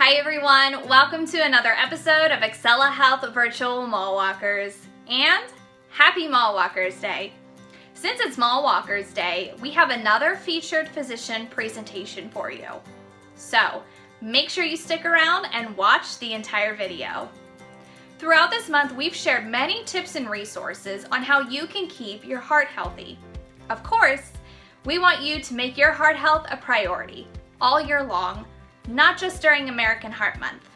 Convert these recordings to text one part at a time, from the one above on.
Hi everyone, welcome to another episode of Excela Health Virtual Mall Walkers, and happy Mall Walkers Day. Since it's Mall Walkers Day, we have another featured physician presentation for you. So make sure you stick around and watch the entire video. Throughout this month, we've shared many tips and resources on how you can keep your heart healthy. Of course, we want you to make your heart health a priority all year long, not just during American Heart Month.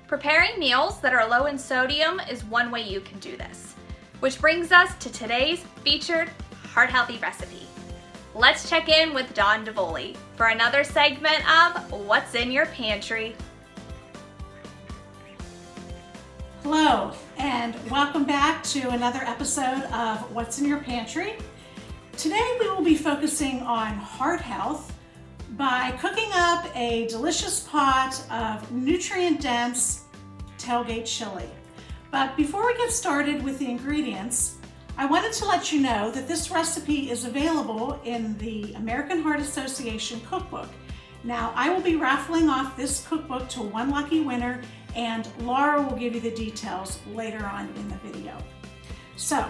Preparing meals that are low in sodium is one way you can do this, which brings us to today's featured heart healthy recipe. Let's check in with Dawn DeVoli for another segment of What's in Your Pantry. Hello, and welcome back to another episode of What's in Your Pantry. Today we will be focusing on heart health by cooking up a delicious pot of nutrient-dense tailgate chili. But before we get started with the ingredients, I wanted to let you know that this recipe is available in the American Heart Association cookbook. Now, I will be raffling off this cookbook to one lucky winner, and Laura will give you the details later on in the video. So,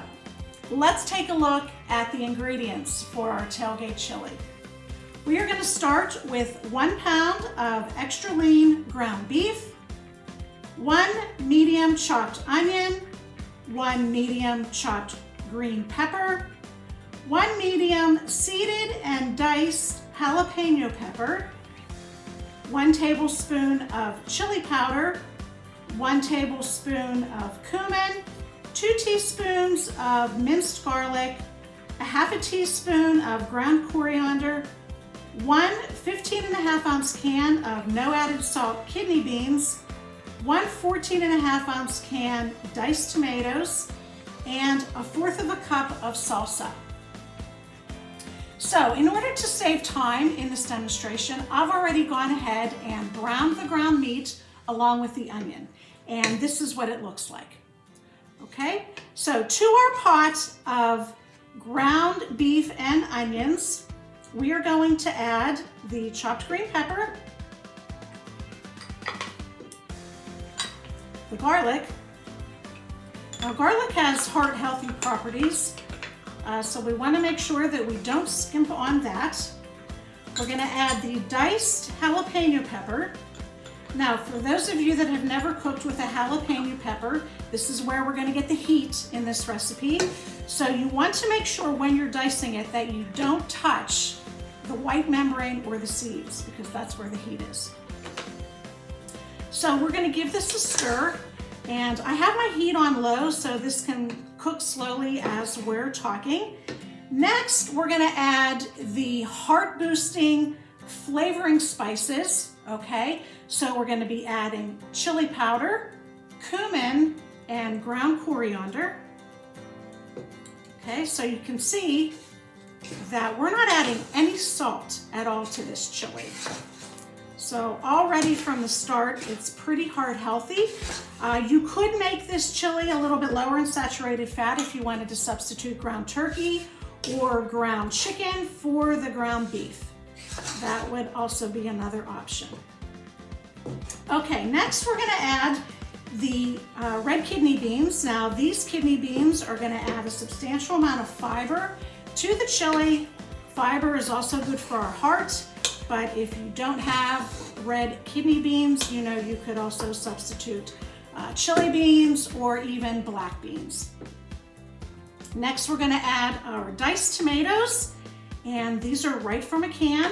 let's take a look at the ingredients for our tailgate chili. We are going to start with 1 pound of extra lean ground beef, 1 medium chopped onion, 1 medium chopped green pepper, 1 medium seeded and diced jalapeno pepper, 1 tablespoon of chili powder, 1 tablespoon of cumin, 2 teaspoons of minced garlic, a half a teaspoon of ground coriander, 1 15.5-ounce can of no added salt kidney beans, 1 14.5-ounce can diced tomatoes, and 1/4 cup of salsa. So in order to save time in this demonstration, I've already gone ahead and browned the ground meat along with the onion. And this is what it looks like. Okay, so to our pot of ground beef and onions, we are going to add the chopped green pepper, the garlic. Now, garlic has heart healthy properties, so we want to make sure that we don't skimp on that. We're going to add the diced jalapeno pepper. Now, for those of you that have never cooked with a jalapeno pepper, this is where we're going to get the heat in this recipe. So you want to make sure when you're dicing it that you don't touch the white membrane or the seeds, because that's where the heat is. So we're going to give this a stir, and I have my heat on low so this can cook slowly as we're talking. Next, we're going to add the heart boosting flavoring spices. Okay, so we're going to be adding chili powder, cumin, and ground coriander. Okay, so you can see that we're not adding any salt at all to this chili. So already from the start, it's pretty heart healthy. You could make this chili a little bit lower in saturated fat if you wanted to substitute ground turkey or ground chicken for the ground beef. That would also be another option. Okay, next we're going to add the red kidney beans. Now these kidney beans are going to add a substantial amount of fiber to the chili. Fiber is also good for our heart, but if you don't have red kidney beans, you know, you could also substitute chili beans or even black beans. Next, we're going to add our diced tomatoes, and these are right from a can.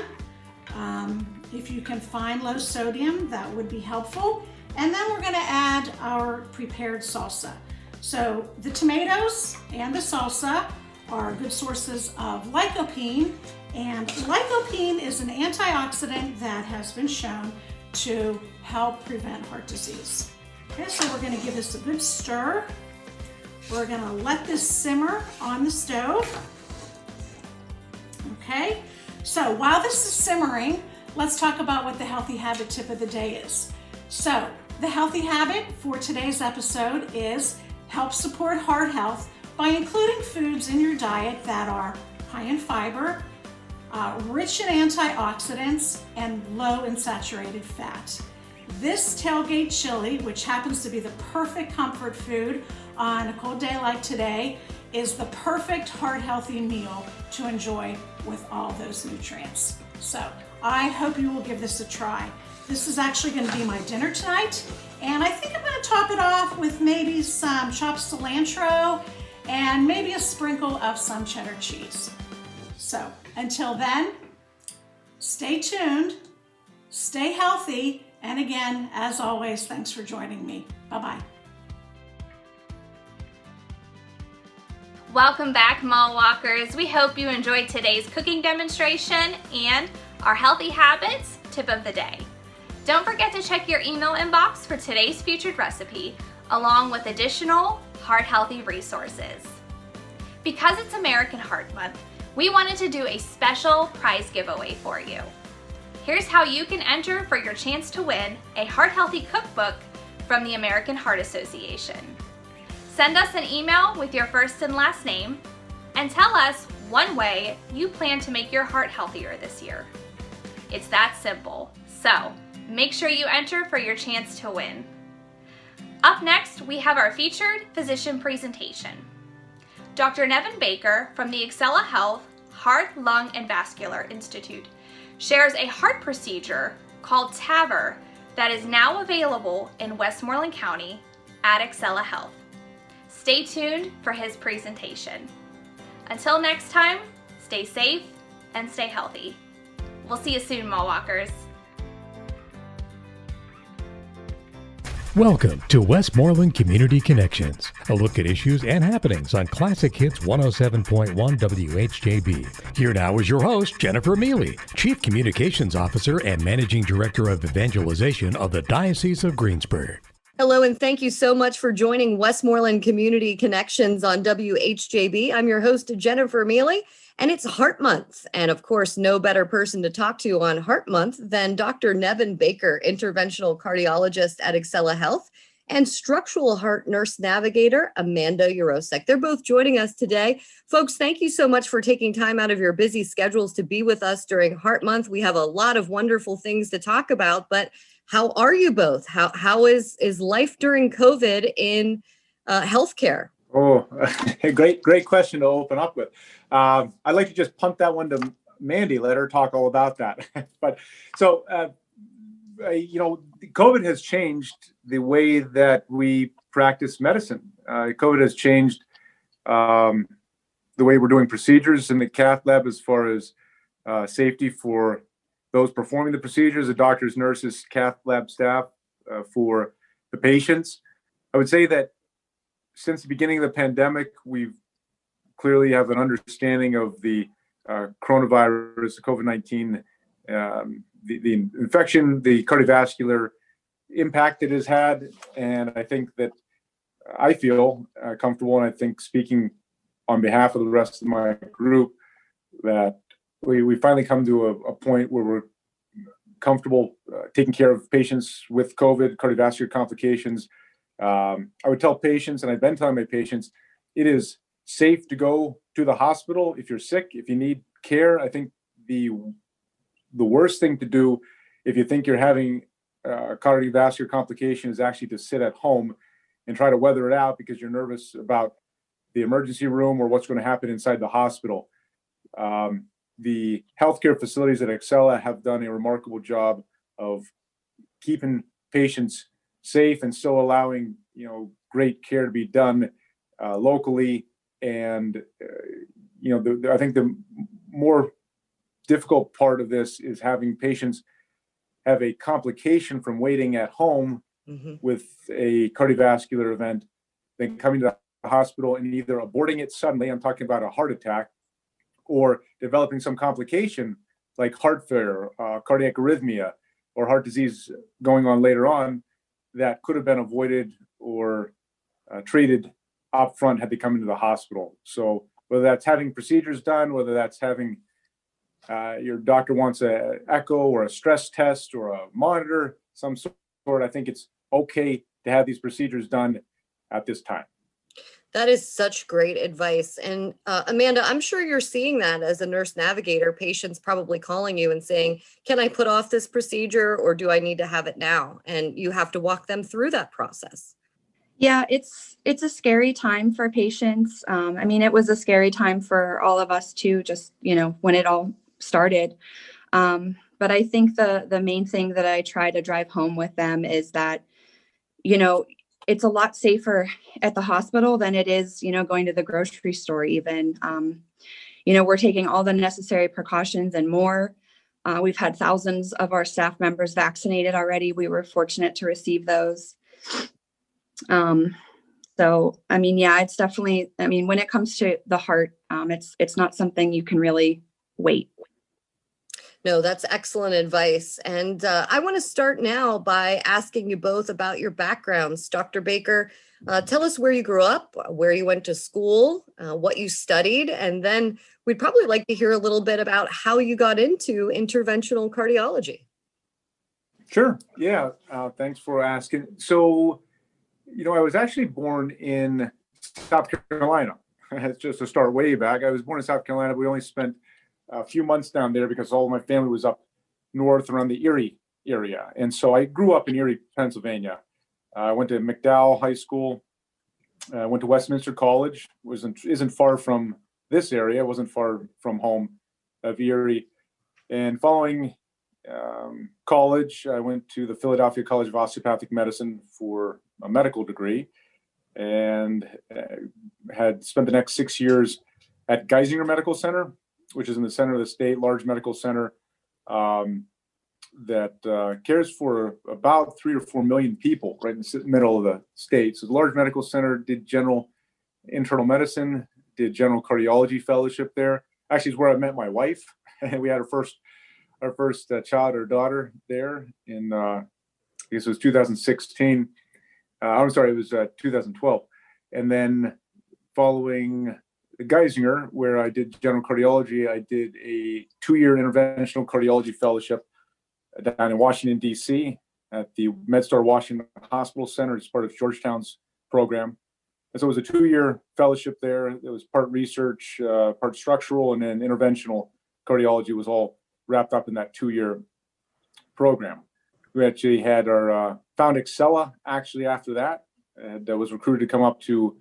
If you can find low sodium, that would be helpful. And then we're going to add our prepared salsa. So the tomatoes and the salsa are good sources of lycopene, and lycopene is an antioxidant that has been shown to help prevent heart disease. Okay, so we're going to give this a good stir. We're going to let this simmer on the stove. Okay, so while this is simmering, let's talk about what the healthy habit tip of the day is. So the healthy habit for today's episode is help support heart health by including foods in your diet that are high in fiber, rich in antioxidants, and low in saturated fat. This tailgate chili, which happens to be the perfect comfort food on a cold day like today, is the perfect heart-healthy meal to enjoy with all those nutrients. So I hope you will give this a try. This is actually going to be my dinner tonight, and I think I'm going to top it off with maybe some chopped cilantro and maybe a sprinkle of some cheddar cheese. So until then, stay tuned, stay healthy, and again, as always, thanks for joining me. Bye-bye. Welcome back, Mall Walkers. We hope you enjoyed today's cooking demonstration and our healthy habits tip of the day. Don't forget to check your email inbox for today's featured recipe, along with additional heart-healthy resources. Because it's American Heart Month, we wanted to do a special prize giveaway for you. Here's how you can enter for your chance to win a heart-healthy cookbook from the American Heart Association. Send us an email with your first and last name and tell us one way you plan to make your heart healthier this year. It's that simple. So make sure you enter for your chance to win. Up next, we have our featured physician presentation. Dr. Nevin Baker from the Excela Health Heart, Lung, and Vascular Institute shares a heart procedure called TAVR that is now available in Westmoreland County at Excela Health. Stay tuned for his presentation. Until next time, stay safe and stay healthy. We'll see you soon, Mall Walkers. Welcome to Westmoreland Community Connections, a look at issues and happenings on Classic Hits 107.1 WHJB. Here now is your host, Jennifer Mealy, Chief Communications Officer and Managing Director of Evangelization of the Diocese of Greensburg. Hello, and thank you so much for joining Westmoreland Community Connections on WHJB. I'm your host, Jennifer Mealy, and it's Heart Month. And of course, no better person to talk to on Heart Month than Dr. Nevin Baker, interventional cardiologist at Excela Health, and structural heart nurse navigator, Amanda Urosek. They're both joining us today. Folks, thank you so much for taking time out of your busy schedules to be with us during Heart Month. We have a lot of wonderful things to talk about, but how are you both? How is life during COVID in healthcare? Oh, great question to open up with. I'd like to just punt that one to Mandy, let her talk all about that. But so, COVID has changed the way that we practice medicine. COVID has changed the way we're doing procedures in the cath lab as far as safety for those performing the procedures, the doctors, nurses, cath lab staff, for the patients. I would say that since the beginning of the pandemic, we've clearly have an understanding of the coronavirus, the COVID-19, the infection, the cardiovascular impact it has had. And I think that I feel comfortable, and I think speaking on behalf of the rest of my group, that we finally come to a point where we're comfortable taking care of patients with COVID, cardiovascular complications. I would tell patients, and I've been telling my patients, it is safe to go to the hospital if you're sick, if you need care. I think the worst thing to do if you think you're having a cardiovascular complication is actually to sit at home and try to weather it out because you're nervous about the emergency room or what's going to happen inside the hospital. The healthcare facilities at Excela have done a remarkable job of keeping patients safe and still allowing, great care to be done locally. And, I think the more difficult part of this is having patients have a complication from waiting at home with a cardiovascular event, then coming to the hospital and either aborting it suddenly, I'm talking about a heart attack, or developing some complication like heart failure, cardiac arrhythmia, or heart disease going on later on that could have been avoided or treated up front had they come into the hospital. So whether that's having procedures done, whether that's having your doctor wants an echo or a stress test or a monitor, some sort, I think it's okay to have these procedures done at this time. That is such great advice. And Amanda, I'm sure you're seeing that as a nurse navigator, patients probably calling you and saying, can I put off this procedure or do I need to have it now? And you have to walk them through that process. Yeah, it's a scary time for patients. I mean, it was a scary time for all of us too, just, when it all started. But I think the main thing that I try to drive home with them is that, it's a lot safer at the hospital than it is, going to the grocery store even. We're taking all the necessary precautions and more. We've had thousands of our staff members vaccinated already. We were fortunate to receive those. So, I mean, yeah, it's definitely, when it comes to the heart, it's not something you can really wait. No, that's excellent advice. And I want to start now by asking you both about your backgrounds. Dr. Baker, tell us where you grew up, where you went to school, what you studied, and then we'd probably like to hear a little bit about how you got into interventional cardiology. Sure. Yeah. Thanks for asking. So, I was actually born in South Carolina. Just to start way back, I was born in South Carolina. We only spent a few months down there because all of my family was up north around the Erie area. And so I grew up in Erie, Pennsylvania. I went to McDowell High School. I went to Westminster College. Isn't far from this area. It wasn't far from home of Erie. And following college, I went to the Philadelphia College of Osteopathic Medicine for a medical degree and had spent the next 6 years at Geisinger Medical Center, which is in the center of the state, large medical center that cares for about 3 or 4 million people right in the middle of the state. So the large medical center, did general internal medicine, did general cardiology fellowship there. Actually, is where I met my wife. We had our first child, our daughter, there in, I guess it was 2016. I'm sorry, it was 2012. And then following Geisinger, where I did general cardiology, I did a 2-year interventional cardiology fellowship down in Washington, D.C. at the MedStar Washington Hospital Center as part of Georgetown's program. And so it was a 2-year fellowship there. It was part research, part structural, and then interventional cardiology was all wrapped up in that 2-year program. We actually had our found Excela actually after that, and was recruited to come up to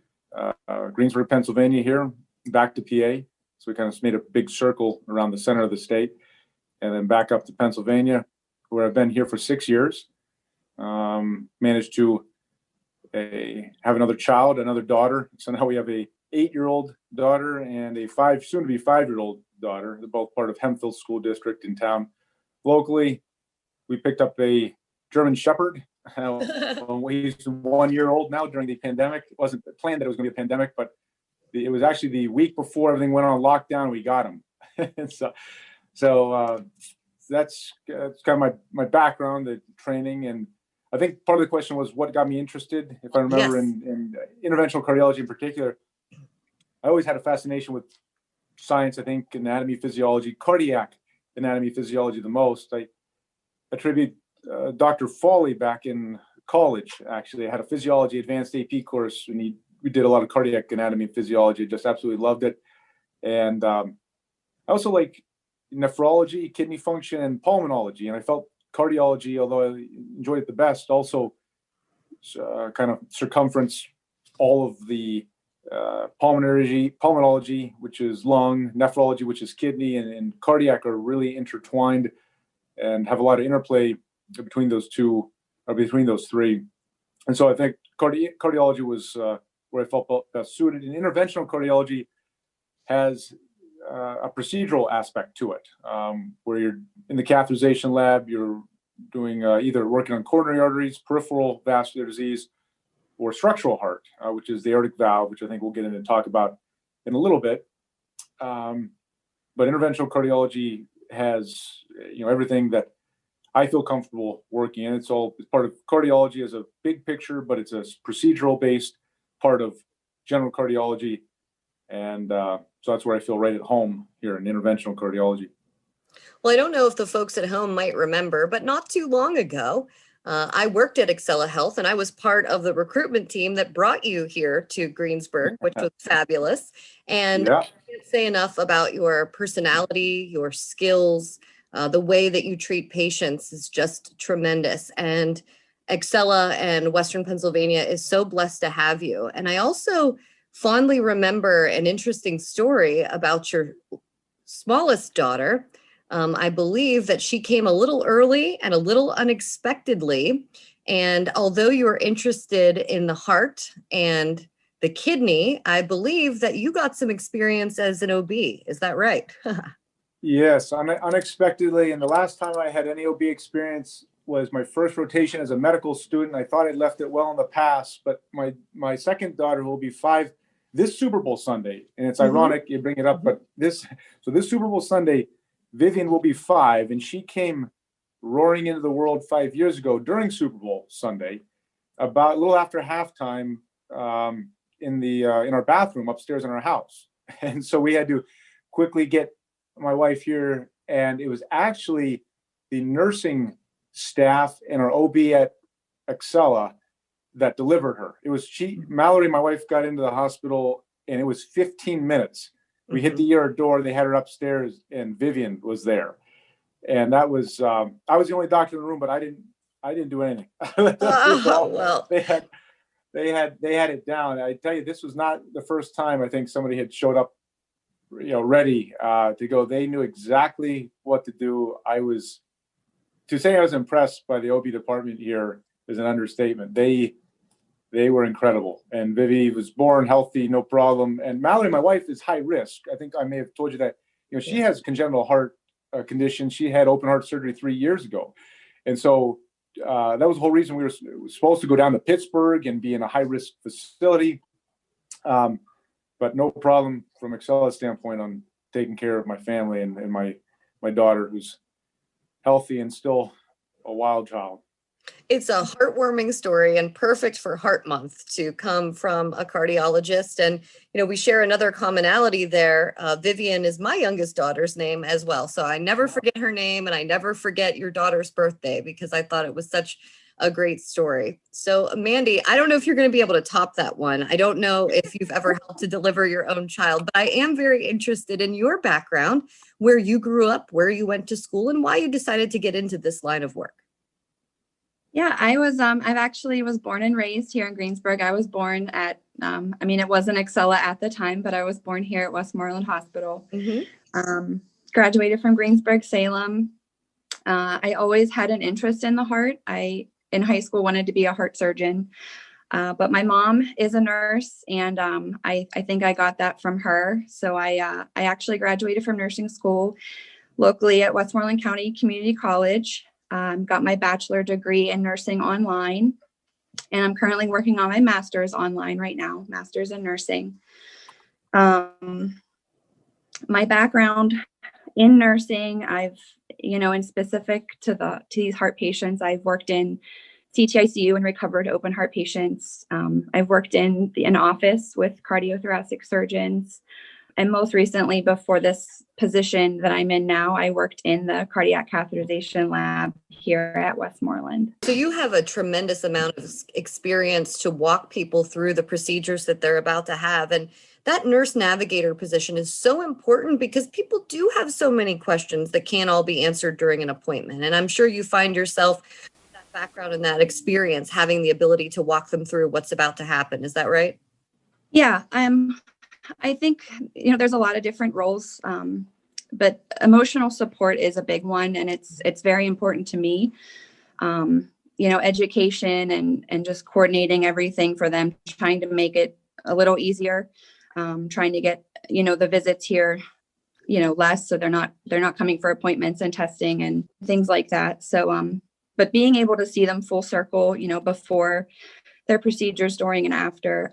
Greensburg, Pennsylvania here, back to PA. So we kind of made a big circle around the center of the state and then back up to Pennsylvania, where I've been here for 6 years. Managed to have another child, another daughter. So now we have a 8-year-old daughter and a soon to be 5-year-old daughter. They're both part of Hemphill School District in town. Locally, we picked up a German Shepherd. He's 1 year old now during the pandemic. It wasn't planned that it was going to be a pandemic, but it was actually the week before everything went on lockdown. We got him. So that's kind of my background, the training. And I think part of the question was what got me interested, if I remember, Yes. in interventional cardiology in particular. I always had a fascination with science, I think, anatomy, physiology, cardiac anatomy, physiology the most. I attribute Dr. Foley back in college, actually. I had a physiology advanced AP course, and we did a lot of cardiac anatomy and physiology. Just absolutely loved it. And I also like nephrology, kidney function, and pulmonology. And I felt cardiology, although I enjoyed it the best, also kind of circumference all of the pulmonology, which is lung, nephrology, which is kidney, and cardiac are really intertwined and have a lot of interplay between those two, or between those three. And so I think cardiology was where I felt best suited. And interventional cardiology has a procedural aspect to it, where you're in the catheterization lab, you're doing either working on coronary arteries, peripheral vascular disease, or structural heart, which is the aortic valve, which I think we'll get into and talk about in a little bit. But interventional cardiology has everything that I feel comfortable working in. It's part of cardiology as a big picture, but it's a procedural based part of general cardiology. And so that's where I feel right at home here in interventional cardiology. Well, I don't know if the folks at home might remember, but not too long ago, I worked at Excela Health, and I was part of the recruitment team that brought you here to Greensburg, which was fabulous. And Yeah. I can't say enough about your personality, your skills, the way that you treat patients is just tremendous. And Excela and Western Pennsylvania is so blessed to have you. And I also fondly remember an interesting story about your smallest daughter. I believe that she came a little early and a little unexpectedly. And although you were interested in the heart and the kidney, I believe that you got some experience as an OB. Is that right? Yes, unexpectedly. And the last time I had any OB experience was my first rotation as a medical student. I thought I'd left it well in the past, but my second daughter will be 5 this Super Bowl Sunday. And it's ironic you bring it up, but this Super Bowl Sunday, Vivian will be 5, and she came roaring into the world 5 years ago during Super Bowl Sunday, about a little after halftime, in our bathroom upstairs in our house. And so we had to quickly get my wife here, and it was actually the nursing staff and our OB at Excela that delivered her. It was Mallory, my wife, got into the hospital, and it was 15 minutes. We hit the ER door, they had her upstairs, and Vivian was there. And that was, I was the only doctor in the room, but I didn't do anything. Well, They had it down. I tell you, this was not the first time I think somebody had showed up, ready to go. They knew exactly what to do. To say I was impressed by the OB department here is an understatement. They were incredible. And Vivi was born healthy, no problem. And Mallory, my wife, is high risk. I think I may have told you that. She has congenital heart condition. She had open heart surgery 3 years ago. And so that was the whole reason we were supposed to go down to Pittsburgh and be in a high risk facility. But no problem from Excela's standpoint on taking care of my family and my daughter, who's healthy and still a wild child. It's a heartwarming story and perfect for Heart Month to come from a cardiologist. And, we share another commonality there. Vivian is my youngest daughter's name as well. So I never forget her name, and I never forget your daughter's birthday, because I thought it was such a great story. So Mandy, I don't know if you're going to be able to top that one. I don't know if you've ever helped to deliver your own child, but I am very interested in your background, where you grew up, where you went to school, and why you decided to get into this line of work. Yeah, I actually was born and raised here in Greensburg. I was born at, it wasn't Excela at the time, but I was born here at Westmoreland Hospital. Graduated from Greensburg, Salem. I always had an interest in the heart. In high school, wanted to be a heart surgeon, but my mom is a nurse, and I think I got that from her. So I actually graduated from nursing school locally at Westmoreland County Community College. Got my bachelor degree in nursing online, and I'm currently working on my master's online right now, master's in nursing. My background in nursing, I've, in specific to these heart patients, I've worked in CTICU and recovered open heart patients. I've worked in an office with cardiothoracic surgeons. And most recently, before this position that I'm in now, I worked in the cardiac catheterization lab here at Westmoreland. So you have a tremendous amount of experience to walk people through the procedures that they're about to have. And that nurse navigator position is so important, because people do have so many questions that can't all be answered during an appointment. And I'm sure you find yourself, that background and that experience, having the ability to walk them through what's about to happen. Is that right? Yeah, I think, there's a lot of different roles, but emotional support is a big one, and it's very important to me. Education and just coordinating everything for them, trying to make it a little easier, trying to get, the visits here, less, so they're not coming for appointments and testing and things like that. So, but being able to see them full circle, before their procedures, during and after,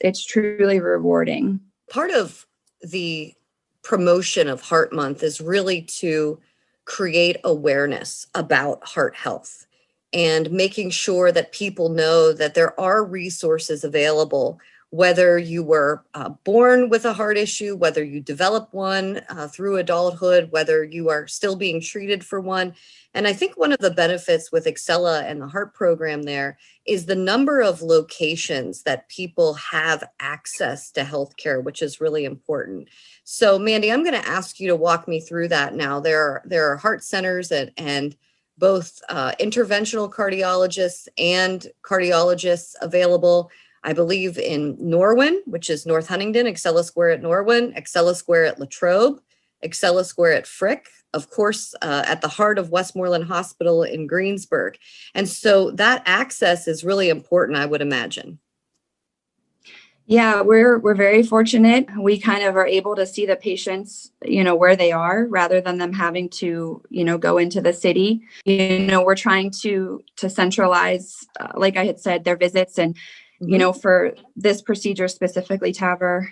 it's truly rewarding. Part of the promotion of Heart Month is really to create awareness about heart health and making sure that people know that there are resources available whether you were born with a heart issue, whether you develop one through adulthood, whether you are still being treated for one. And I think one of the benefits with Excela and the heart program there is the number of locations that people have access to healthcare, which is really important. So Mandy, I'm going to ask you to walk me through that now. There are heart centers and both interventional cardiologists and cardiologists available, I believe, in Norwin, which is North Huntingdon, Excela Square at Norwin, Excela Square at Latrobe, Excela Square at Frick, of course, at the heart of Westmoreland Hospital in Greensburg. And so that access is really important, I would imagine. Yeah, we're very fortunate. We kind of are able to see the patients, where they are rather than them having to, go into the city. We're trying to centralize, like I had said, their visits. And, for this procedure specifically, TAVR,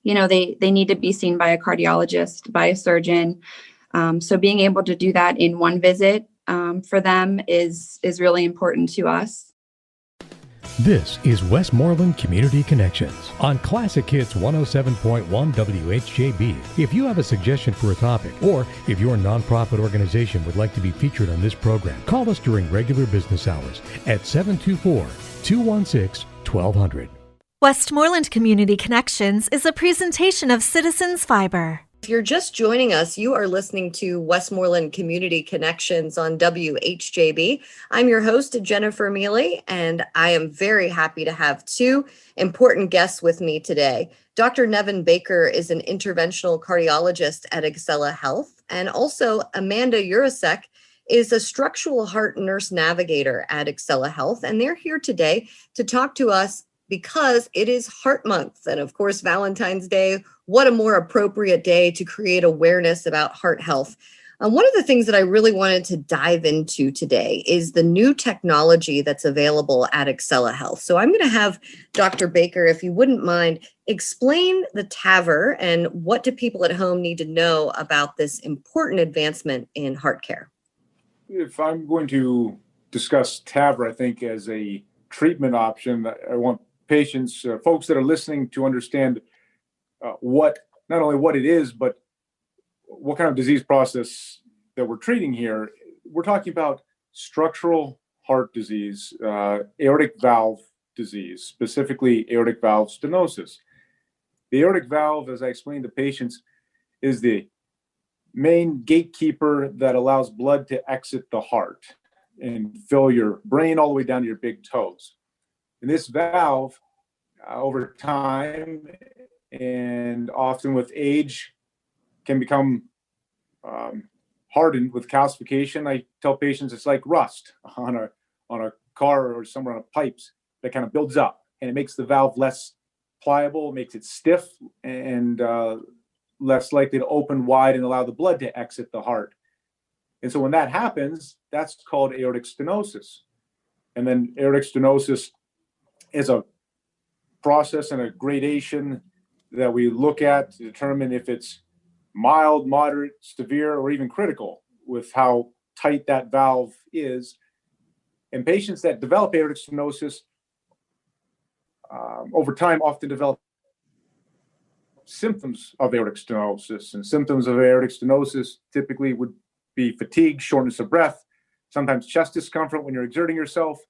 they need to be seen by a cardiologist, by a surgeon. So being able to do that in one visit for them is really important to us. This is Westmoreland Community Connections on Classic Hits 107.1 WHJB. If you have a suggestion for a topic, or if your nonprofit organization would like to be featured on this program, call us during regular business hours at 724-216-1200. Westmoreland Community Connections is a presentation of Citizens Fiber. If you're just joining us, you are listening to Westmoreland Community Connections on WHJB. I'm your host, Jennifer Mealy, and I am very happy to have two important guests with me today. Dr. Nevin Baker is an interventional cardiologist at Excela Health, and also Amanda Urasek is a structural heart nurse navigator at Excela Health, and they're here today to talk to us because it is Heart Month, and of course, Valentine's Day. What a more appropriate day to create awareness about heart health. One of the things that I really wanted to dive into today is the new technology that's available at Excela Health. So I'm going to have Dr. Baker, if you wouldn't mind, explain the TAVR and what do people at home need to know about this important advancement in heart care. If I'm going to discuss TAVR, I think as a treatment option, I want patients, folks that are listening, to understand not only what it is, but what kind of disease process that we're treating here. We're talking about structural heart disease, aortic valve disease, specifically aortic valve stenosis. The aortic valve, as I explained to patients, is the main gatekeeper that allows blood to exit the heart and fill your brain all the way down to your big toes. And this valve, over time and often with age, can become hardened with calcification. I tell patients it's like rust on a car or somewhere on pipes that kind of builds up, and it makes the valve less pliable, makes it stiff, and less likely to open wide and allow the blood to exit the heart. And so when that happens, that's called aortic stenosis. And then aortic stenosis is a process and a gradation that we look at to determine if it's mild, moderate, severe, or even critical with how tight that valve is. And patients that develop aortic stenosis over time often develop symptoms of aortic stenosis. And symptoms of aortic stenosis typically would be fatigue, shortness of breath, sometimes chest discomfort when you're exerting yourself,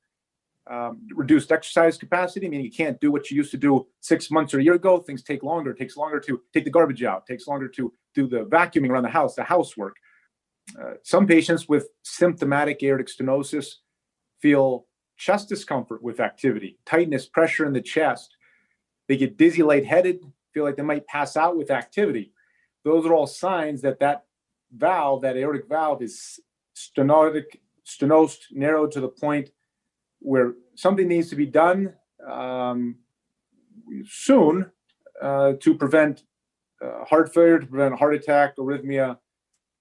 reduced exercise capacity, meaning you can't do what you used to do 6 months or a year ago. Things take longer. It takes longer to take the garbage out. It takes longer to do the vacuuming around the house, the housework. Some patients with symptomatic aortic stenosis feel chest discomfort with activity, tightness, pressure in the chest. They get dizzy, lightheaded, feel like they might pass out with activity. Those are all signs that that valve, that aortic valve, is stenosed, narrowed to the point where something needs to be done soon to prevent heart failure, to prevent heart attack, arrhythmia,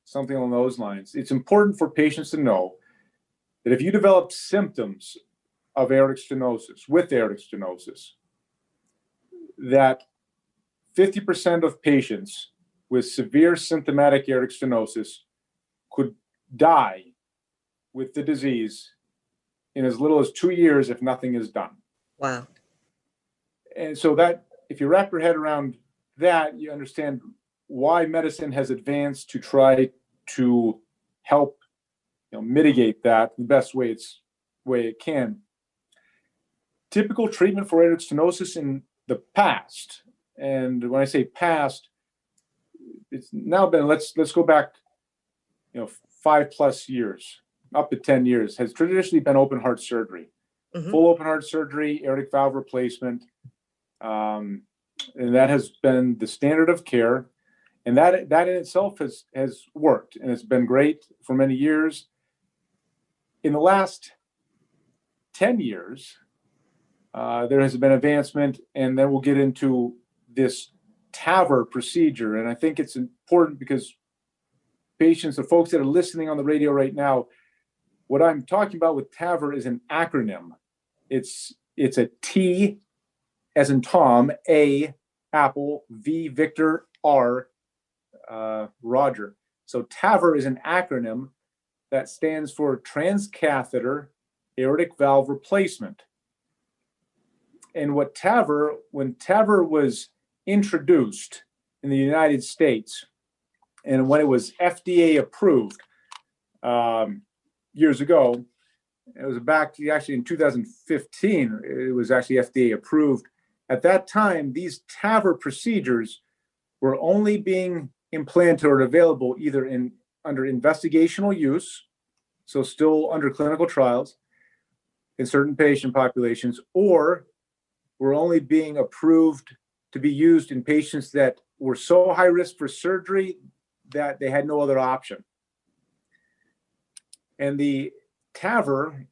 something along those lines. It's important for patients to know that if you develop symptoms of aortic stenosis, with aortic stenosis, that 50% of patients with severe symptomatic aortic stenosis could die with the disease in as little as 2 years if nothing is done. Wow. And so that, if you wrap your head around that, you understand why medicine has advanced to try to help, mitigate that the best way it can. Typical treatment for aortic stenosis in the past, and when I say past, it's now been, let's go back, 5+ years, up to 10 years, has traditionally been open heart surgery, full open heart surgery, aortic valve replacement, and that has been the standard of care, and that in itself has worked, and it's been great for many years. In the last 10 years, there has been advancement, and then we'll get into this TAVR procedure. And I think it's important because patients, the folks that are listening on the radio right now, what I'm talking about with TAVR is an acronym. It's a T as in Tom, A, Apple, V, Victor, R, Roger. So TAVR is an acronym that stands for Transcatheter Aortic Valve Replacement. And when TAVR was introduced in the United States, and when it was FDA approved years ago, it was actually in 2015, it was actually FDA approved. At that time, these TAVR procedures were only being implanted or available either under investigational use, so still under clinical trials in certain patient populations, or were only being approved to be used in patients that were so high risk for surgery that they had no other option. And the TAVR,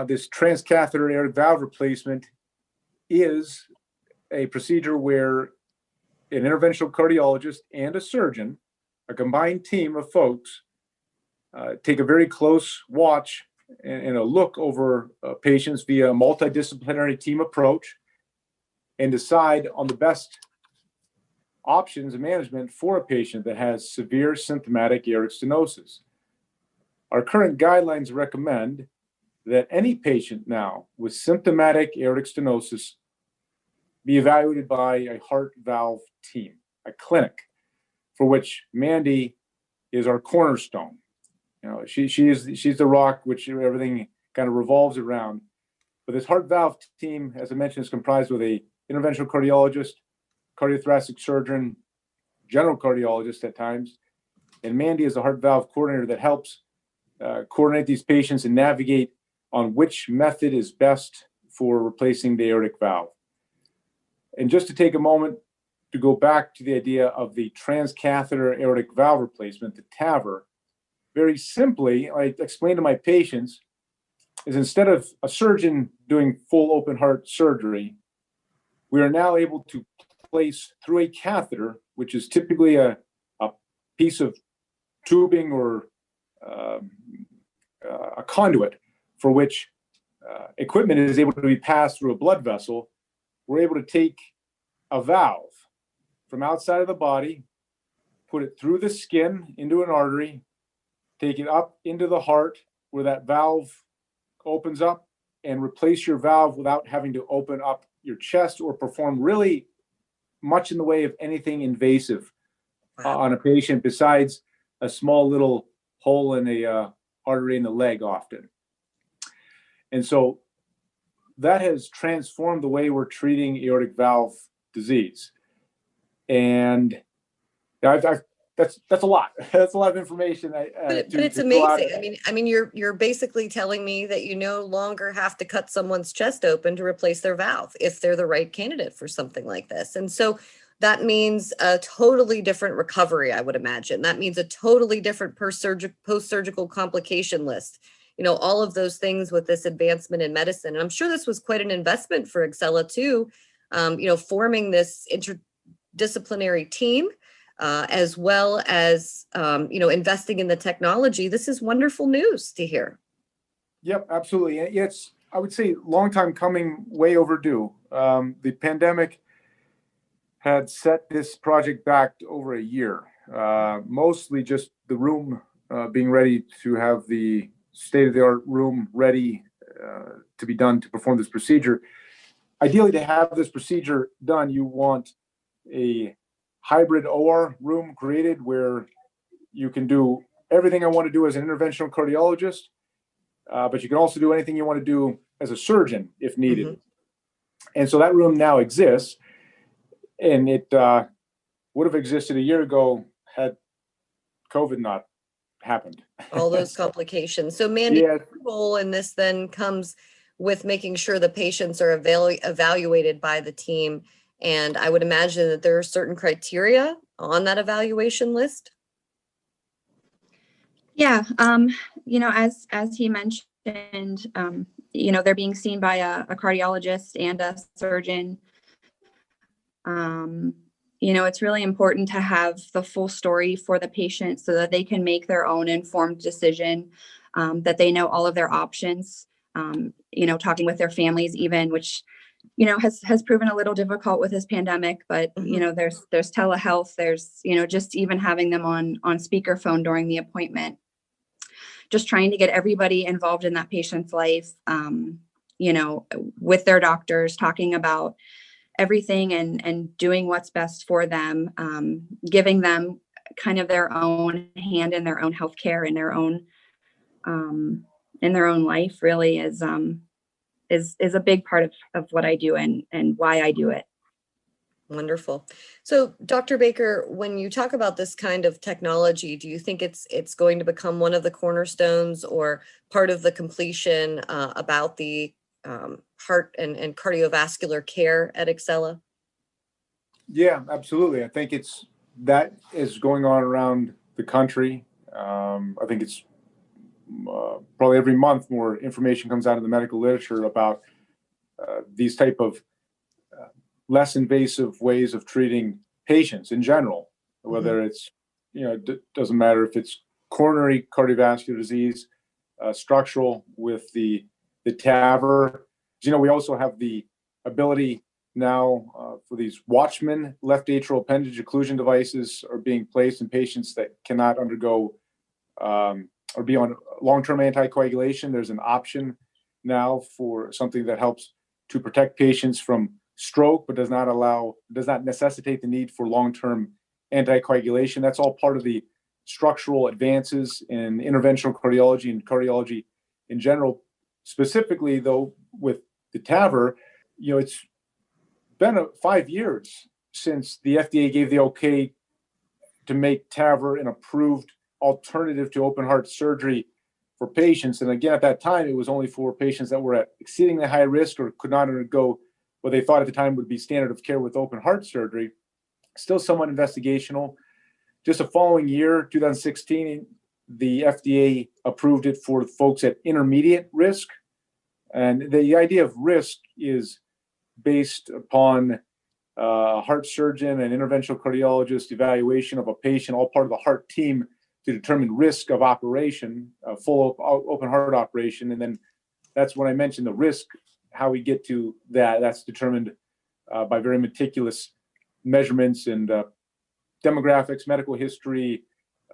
this transcatheter aortic valve replacement, is a procedure where an interventional cardiologist and a surgeon, a combined team of folks, take a very close watch and a look over patients via a multidisciplinary team approach and decide on the best options and management for a patient that has severe symptomatic aortic stenosis. Our current guidelines recommend that any patient now with symptomatic aortic stenosis be evaluated by a heart valve team, a clinic, for which Mandy is our cornerstone. She's the rock which everything kind of revolves around. But this heart valve team, as I mentioned, is comprised with a interventional cardiologist, cardiothoracic surgeon, general cardiologist at times, and Mandy is the heart valve coordinator that helps coordinate these patients and navigate on which method is best for replacing the aortic valve. And just to take a moment to go back to the idea of the transcatheter aortic valve replacement, the TAVR, very simply, I explain to my patients, is instead of a surgeon doing full open heart surgery, we are now able to place through a catheter, which is typically a piece of tubing or a conduit for which equipment is able to be passed through a blood vessel. We're able to take a valve from outside of the body, put it through the skin into an artery, take it up into the heart where that valve opens up, and replace your valve without having to open up your chest or perform really much in the way of anything invasive on a patient besides a small little hole in a artery in the leg often. And so that has transformed the way we're treating aortic valve disease. And that's a lot. That's a lot of information. But it's amazing. I mean, you're basically telling me that you no longer have to cut someone's chest open to replace their valve if they're the right candidate for something like this. And so that means a totally different recovery, I would imagine. That means a totally different post-surgical complication list. All of those things with this advancement in medicine. And I'm sure this was quite an investment for Excela too, forming this interdisciplinary team, as well as, investing in the technology. This is wonderful news to hear. Yep, absolutely. It's, I would say, long time coming, way overdue. The pandemic had set this project back over a year, mostly just the room being ready to have the state-of-the-art room ready to be done to perform this procedure. ideally, to have this procedure done, you want a hybrid OR room created where you can do everything I want to do as an interventional cardiologist, but you can also do anything you want to do as a surgeon if needed. Mhm. And so that room now exists, and it would have existed a year ago had COVID not happened. All those complications. So, Mandy, Yeah. your role in this then comes with making sure the patients are evaluated by the team. And I would imagine that there are certain criteria on that evaluation list. Yeah, as he mentioned, they're being seen by a cardiologist and a surgeon. It's really important to have the full story for the patient so that they can make their own informed decision, that they know all of their options, talking with their families even, which, has proven a little difficult with this pandemic, but, there's telehealth, there's, just even having them on speakerphone during the appointment, just trying to get everybody involved in that patient's life, with their doctors, talking about everything and doing what's best for them, giving them kind of their own hand in their own healthcare and in their own life really is a big part of what I do and why I do it. Wonderful. So, Dr. Baker, when you talk about this kind of technology, do you think it's going to become one of the cornerstones or part of the completion about the heart and cardiovascular care at Excela? Yeah, absolutely. I think that is going on around the country. I think it's probably every month more information comes out of the medical literature about these type of less invasive ways of treating patients in general, whether it's, doesn't matter if it's coronary cardiovascular disease, structural with the TAVR. We also have the ability now for these Watchman left atrial appendage occlusion devices are being placed in patients that cannot undergo or be on long-term anticoagulation. There's an option now for something that helps to protect patients from stroke, but does not necessitate the need for long-term anticoagulation. That's all part of the structural advances in interventional cardiology and cardiology in general. Specifically, though, with the TAVR, it's been 5 years since the FDA gave the okay to make TAVR an approved alternative to open heart surgery for patients. And again, at that time, it was only for patients that were at exceedingly high risk or could not undergo what they thought at the time would be standard of care with open heart surgery. Still somewhat investigational. Just the following year, 2016, the FDA approved it for folks at intermediate risk. And the idea of risk is based upon heart surgeon and interventional cardiologist evaluation of a patient, all part of the heart team to determine risk of operation, full open heart operation. And then that's when I mentioned the risk, how we get to that's determined by very meticulous measurements and demographics, medical history,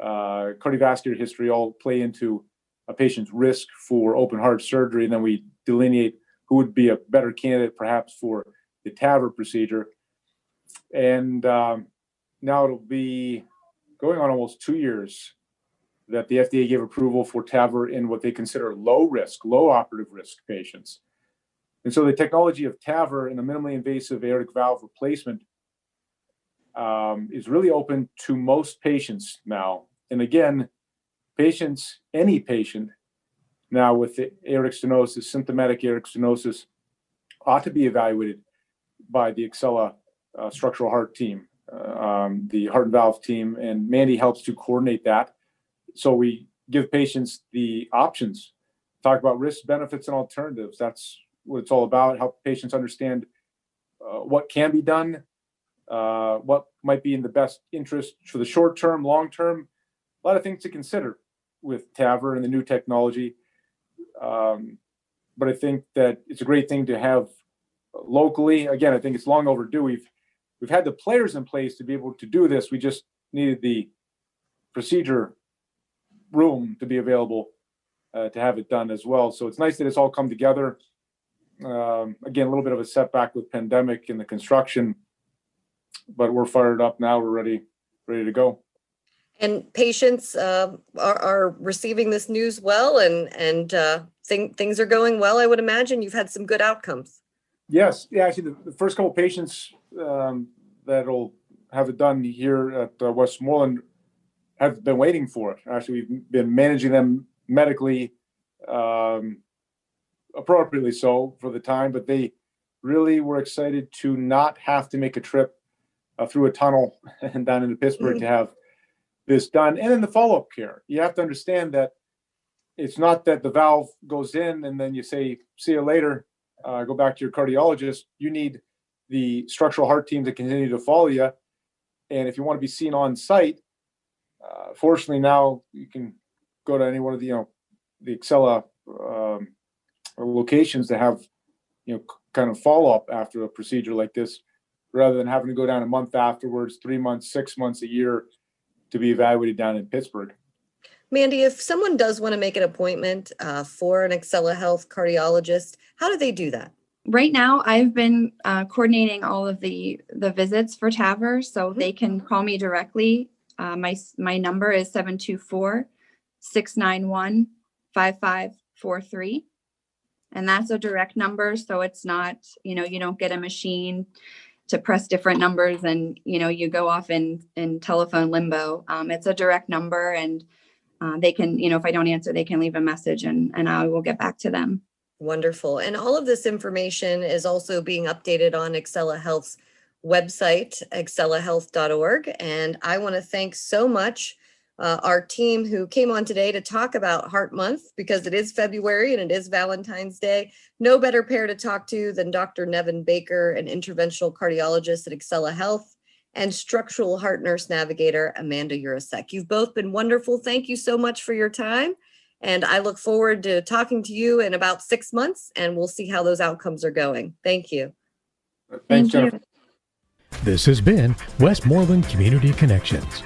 cardiovascular history all play into a patient's risk for open heart surgery. And then we delineate who would be a better candidate perhaps for the TAVR procedure. And now it'll be going on almost 2 years that the FDA gave approval for TAVR in what they consider low operative risk patients. And so the technology of TAVR and the minimally invasive aortic valve replacement is really open to most patients now. And again, any patient now with the aortic stenosis, symptomatic aortic stenosis, ought to be evaluated by the Excela structural heart team, the heart and valve team, and Mandy helps to coordinate that. So we give patients the options, talk about risks, benefits, and alternatives. That's what it's all about, help patients understand what can be done, what might be in the best interest for the short term, long term. A lot of things to consider with TAVR and the new technology. But I think that it's a great thing to have locally. Again, I think it's long overdue. We've had the players in place to be able to do this. We just needed the procedure room to be available to have it done as well. So it's nice that it's all come together. Again, a little bit of a setback with pandemic in the construction, but we're fired up now. We're ready to go. And patients are receiving this news well, and things are going well. I would imagine you've had some good outcomes. Yes, yeah. Actually, the first couple of patients that'll have it done here at Westmoreland have been waiting for it. Actually, we've been managing them medically, appropriately so for the time, but they really were excited to not have to make a trip through a tunnel and down into Pittsburgh to have this done. And then the follow-up care. You have to understand that it's not that the valve goes in and then you say, see you later, go back to your cardiologist. You need the structural heart team to continue to follow you. And if you want to be seen on site, fortunately now you can go to any one of the Excela locations to have, kind of follow-up after a procedure like this, rather than having to go down a month afterwards, 3 months, 6 months, a year to be evaluated down in Pittsburgh. Mandy, if someone does want to make an appointment for an Excela Health cardiologist, how do they do that? Right now, I've been coordinating all of the visits for TAVR, so they can call me directly. My number is 724-691-5543. And that's a direct number, so it's not, you don't get a machine to press different numbers and, you go off in telephone limbo. It's a direct number, and they can, if I don't answer, they can leave a message and I will get back to them. Wonderful. And all of this information is also being updated on Excela Health's website, excelahealth.org. And I want to thank so much our team who came on today to talk about Heart Month, because it is February and it is Valentine's Day. No better pair to talk to than Dr. Nevin Baker, an interventional cardiologist at Excela Health, and structural heart nurse navigator Amanda Urasek. You've both been wonderful. Thank you so much for your time. And I look forward to talking to you in about 6 months, and we'll see how those outcomes are going. Thank you. Thanks, Jennifer. This has been Westmoreland Community Connections.